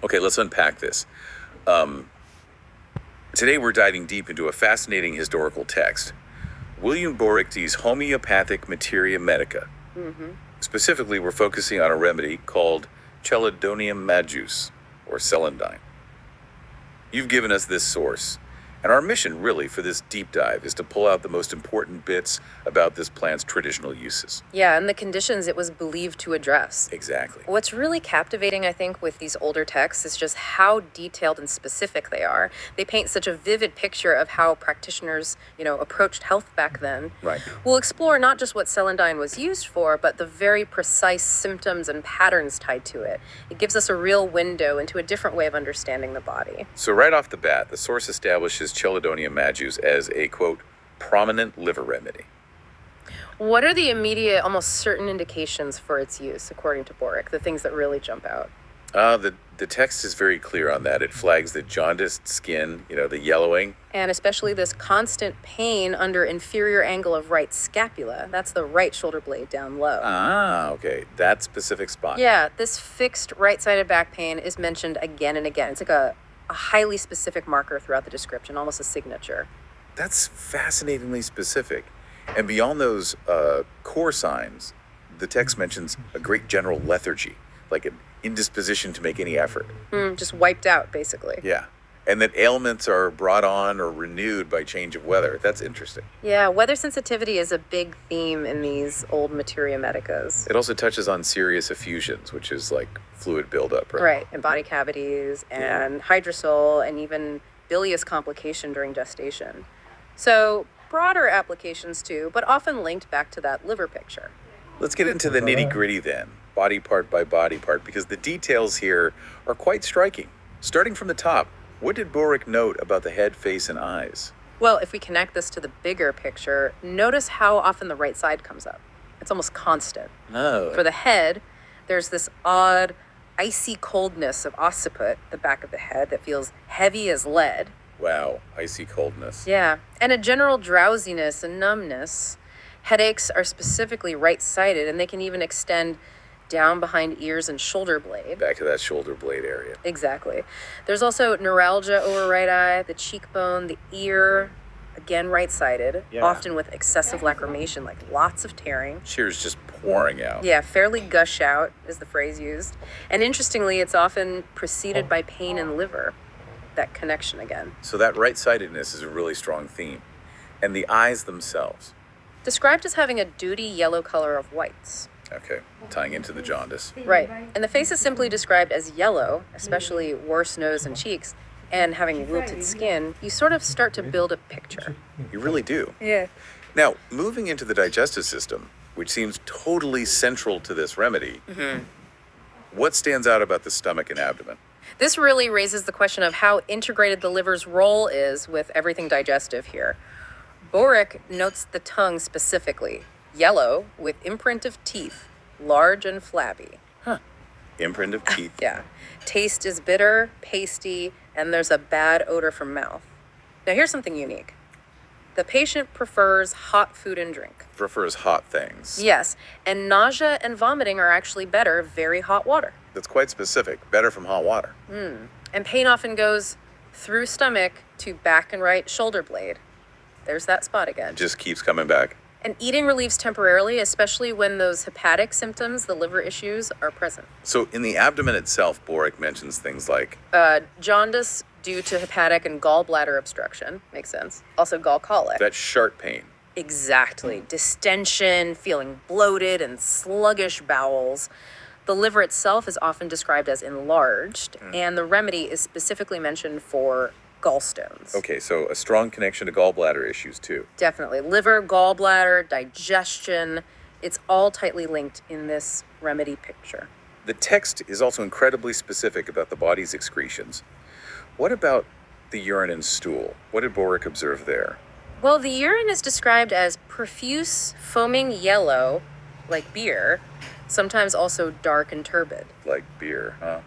Okay, let's unpack this. Um, Today we're diving deep into a fascinating historical text, William Boericke's Homeopathic Materia Medica. Hmm. Specifically, we're focusing on a remedy called Chelidonium Majus, or celandine. You've given us this source, and our mission really for this deep dive is to pull out the most important bits about this plant's traditional uses. Yeah, and the conditions it was believed to address. Exactly. What's really captivating, I think, with these older texts is just how detailed and specific they are. They paint such a vivid picture of how practitioners, approached health back then. Right. We'll explore not just what celandine was used for, but the very precise symptoms and patterns tied to it. It gives us a real window into a different way of understanding the body. So right off the bat, the source establishes Chelidonium Majus as a, quote, prominent liver remedy. What are the immediate, almost certain indications for its use, according to Boericke, the things that really jump out? The text is very clear on that. It flags the jaundiced skin, the yellowing. And especially this constant pain under inferior angle of right scapula. That's the right shoulder blade down low. Ah, okay. That specific spot. Yeah, this fixed right-sided back pain is mentioned again and again. It's like a highly specific marker throughout the description, almost a signature. That's fascinatingly specific. And beyond those core signs, the text mentions a great general lethargy, like an indisposition to make any effort. Just wiped out, basically. Yeah. And that ailments are brought on or renewed by change of weather. That's interesting. Yeah, weather sensitivity is a big theme in these old materia medicas. It also touches on serious effusions, which is like fluid buildup, right? Right, and body cavities and hydrosol and even bilious complication during gestation. So broader applications too, but often linked back to that liver picture. Let's get into the nitty gritty then, body part by body part, because the details here are quite striking. Starting from the top, what did Boericke note about the head, face, and eyes? Well, if we connect this to the bigger picture, notice how often the right side comes up. It's almost constant. Oh. For the head, there's this odd, icy coldness of occiput, the back of the head, that feels heavy as lead. Wow, icy coldness. Yeah, and a general drowsiness and numbness. Headaches are specifically right-sided, and they can even extend down behind ears and shoulder blade. Back to that shoulder blade area. Exactly. There's also neuralgia over right eye, the cheekbone, the ear, again right-sided, often with excessive lacrimation, like lots of tearing. Tears just pouring out. Yeah, fairly gush out is the phrase used. And interestingly, it's often preceded by pain in liver. That connection again. So that right-sidedness is a really strong theme. And the eyes themselves. Described as having a duty yellow color of whites. Okay, tying into the jaundice. Right. And the face is simply described as yellow, especially worse nose and cheeks, and having wilted skin. You sort of start to build a picture. You really do. Yeah. Now, moving into the digestive system, which seems totally central to this remedy, what stands out about the stomach and abdomen? This really raises the question of how integrated the liver's role is with everything digestive here. Boericke notes the tongue specifically, yellow with imprint of teeth, large and flabby. Imprint of teeth. Yeah. Taste is bitter, pasty, and there's a bad odor from mouth. Now here's something unique. The patient prefers hot food and drink. Prefers hot things. Yes, and nausea and vomiting are actually better, very hot water. That's quite specific. Better from hot water. And pain often goes through stomach to back and right shoulder blade. There's that spot again. Just keeps coming back. And eating relieves temporarily, especially when those hepatic symptoms, the liver issues, are present. So in the abdomen itself, Boericke mentions things like Jaundice due to hepatic and gallbladder obstruction. Makes sense. Also gall colic. that sharp pain. Exactly. Distension, feeling bloated and sluggish bowels. The liver itself is often described as enlarged, and the remedy is specifically mentioned for gallstones. Okay, so a strong connection to gallbladder issues too. Definitely. Liver, gallbladder, digestion, it's all tightly linked in this remedy picture. The text is also incredibly specific about the body's excretions. What about the urine and stool? What did Boericke observe there? Well, the urine is described as profuse, foaming yellow, like beer, sometimes also dark and turbid. Like beer, huh?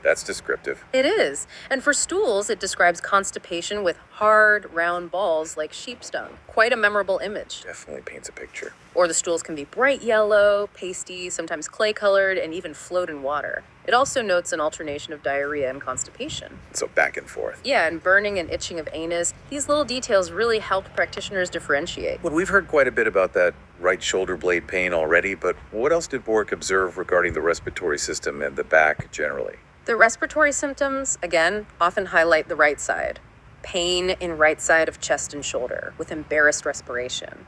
That's descriptive. It is. And for stools, it describes constipation with hard, round balls like sheep dung. Quite a memorable image. Definitely paints a picture. Or the stools can be bright yellow, pasty, sometimes clay-colored, and even float in water. It also notes an alternation of diarrhea and constipation. So back and forth. Yeah, and burning and itching of anus. These little details really helped practitioners differentiate. Well, we've heard quite a bit about that right shoulder blade pain already, but what else did Boericke observe regarding the respiratory system and the back generally? The respiratory symptoms, again, often highlight the right side. Pain in right side of chest and shoulder with embarrassed respiration.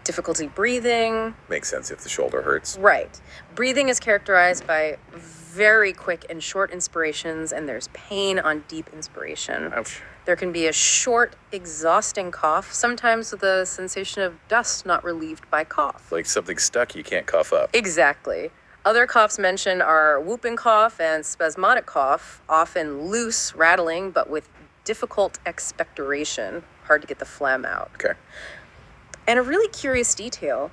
Difficulty breathing. Makes sense if the shoulder hurts. Right. Breathing is characterized by very quick and short inspirations, and there's pain on deep inspiration. Ouch. There can be a short, exhausting cough, sometimes with a sensation of dust not relieved by cough. Like something stuck, you can't cough up. Exactly. Other coughs mentioned are whooping cough and spasmodic cough, often loose, rattling, but with difficult expectoration. Hard to get the phlegm out. Okay. And a really curious detail,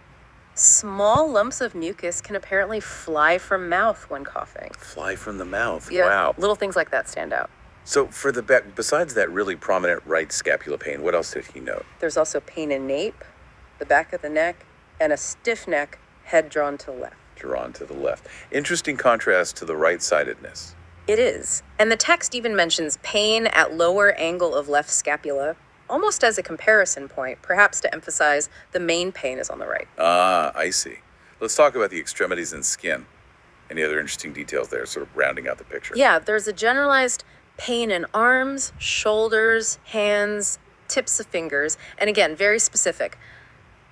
small lumps of mucus can apparently fly from mouth when coughing. Fly from the mouth. Yeah, Wow. little things like that stand out. So for the back, besides that really prominent right scapula pain, what else did he note? There's also pain in nape, the back of the neck, and a stiff neck, head drawn to left. Drawn to the left. Interesting contrast to the right-sidedness. It is. And the text even mentions pain at lower angle of left scapula, almost as a comparison point, perhaps to emphasize the main pain is on the right. Ah, I see. Let's talk about the extremities and skin. Any other interesting details there, sort of rounding out the picture? Yeah, there's a generalized pain in arms, shoulders, hands, tips of fingers, and again, very specific.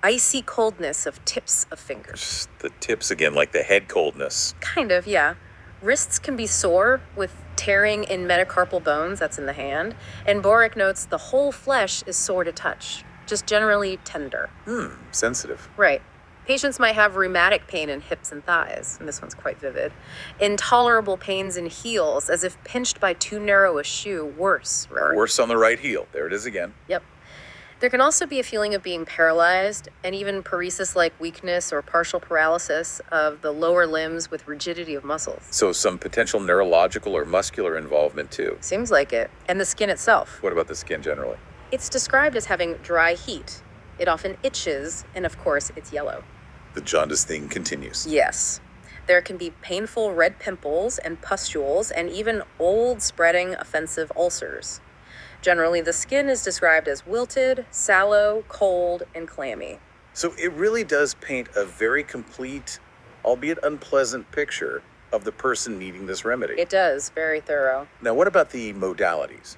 Icy coldness of tips of fingers. Just the tips again, like the head coldness. Kind of, yeah. Wrists can be sore with tearing in metacarpal bones, that's in the hand. And Boericke notes the whole flesh is sore to touch, just generally tender. Sensitive. Right. Patients might have rheumatic pain in hips and thighs, and this one's quite vivid. Intolerable pains in heels, as if pinched by too narrow a shoe, worse. Worse on the right heel. There it is again. Yep. There can also be a feeling of being paralyzed and even paresis-like weakness or partial paralysis of the lower limbs with rigidity of muscles. So some potential neurological or muscular involvement too. Seems like it. And the skin itself. What about the skin generally? It's described as having dry heat. It often itches, and of course, it's yellow. The jaundice thing continues. Yes. There can be painful red pimples and pustules and even old spreading offensive ulcers. Generally, the skin is described as wilted, sallow, cold, and clammy. So it really does paint a very complete, albeit unpleasant picture of the person needing this remedy. It does, very thorough. Now, what about the modalities?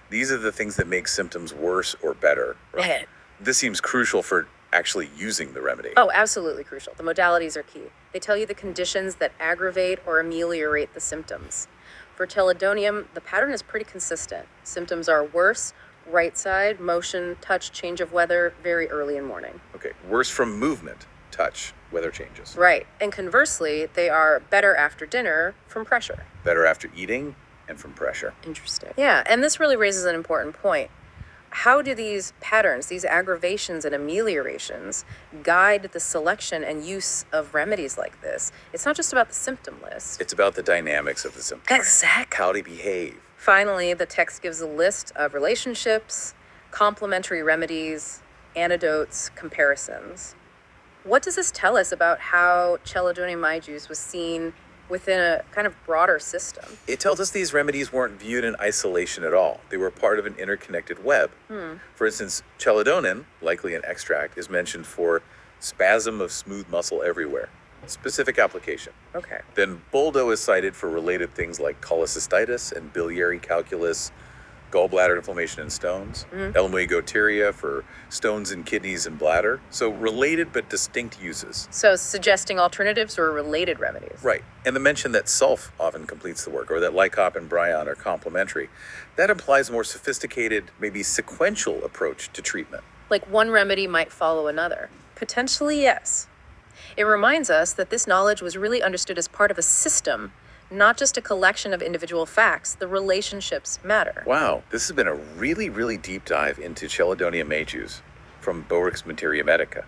These are the things that make symptoms worse or better. Right? This seems crucial for actually using the remedy. Oh, absolutely crucial. The modalities are key. They tell you the conditions that aggravate or ameliorate the symptoms. For Chelidonium, the pattern is pretty consistent. Symptoms are worse, right side, motion, touch, change of weather, very early in morning. Okay, worse from movement, touch, weather changes. Right. And conversely, they are better after dinner from pressure. Better after eating and from pressure. Interesting. Yeah, and this really raises an important point. How do these patterns, these aggravations and ameliorations, guide the selection and use of remedies like this? It's not just about the symptom list. It's about the dynamics of the symptoms. Exactly. How they behave. Finally, the text gives a list of relationships, complementary remedies, antidotes, comparisons. What does this tell us about how Chelidonium majus was seen within a kind of broader system? It tells us these remedies weren't viewed in isolation at all. They were part of an interconnected web. For instance, Chelidonium, likely an extract, is mentioned for spasm of smooth muscle everywhere. Specific application. Okay. Then Boldo is cited for related things like cholecystitis and biliary calculus, gallbladder inflammation and stones, Elmuigoteria for stones in kidneys and bladder. So related but distinct uses. So suggesting alternatives or related remedies. Right. And the mention that sulf often completes the work, or that lycop and bryon are complementary, that implies a more sophisticated, maybe sequential approach to treatment. Like one remedy might follow another. Potentially, yes. It reminds us that this knowledge was really understood as part of a system, not just a collection of individual facts. The relationships matter. Wow, this has been a really, really deep dive into Chelidonium majus from Boericke's Materia Medica.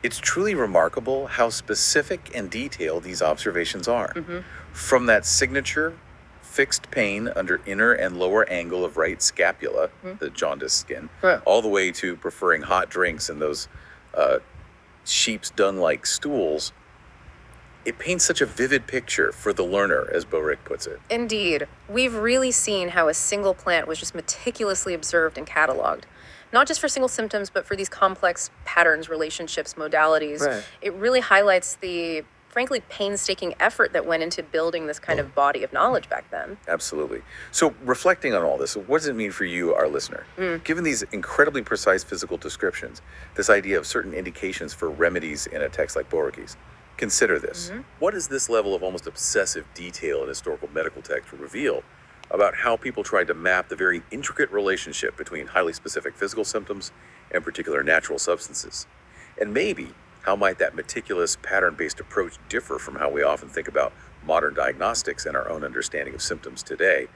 It's truly remarkable how specific and detailed these observations are. From that signature fixed pain under inner and lower angle of right scapula, the jaundiced skin, Right. all the way to preferring hot drinks and those sheep's dung-like stools. It paints such a vivid picture for the learner, as Boericke puts it. Indeed. We've really seen how a single plant was just meticulously observed and cataloged. Not just for single symptoms, but for these complex patterns, relationships, modalities. Right. It really highlights the, frankly, painstaking effort that went into building this kind of body of knowledge back then. Absolutely. So, reflecting on all this, what does it mean for you, our listener? Given these incredibly precise physical descriptions, this idea of certain indications for remedies in a text like Boericke's, consider this. What does this level of almost obsessive detail in historical medical text reveal about how people tried to map the very intricate relationship between highly specific physical symptoms and particular natural substances? And maybe how might that meticulous pattern-based approach differ from how we often think about modern diagnostics and our own understanding of symptoms today?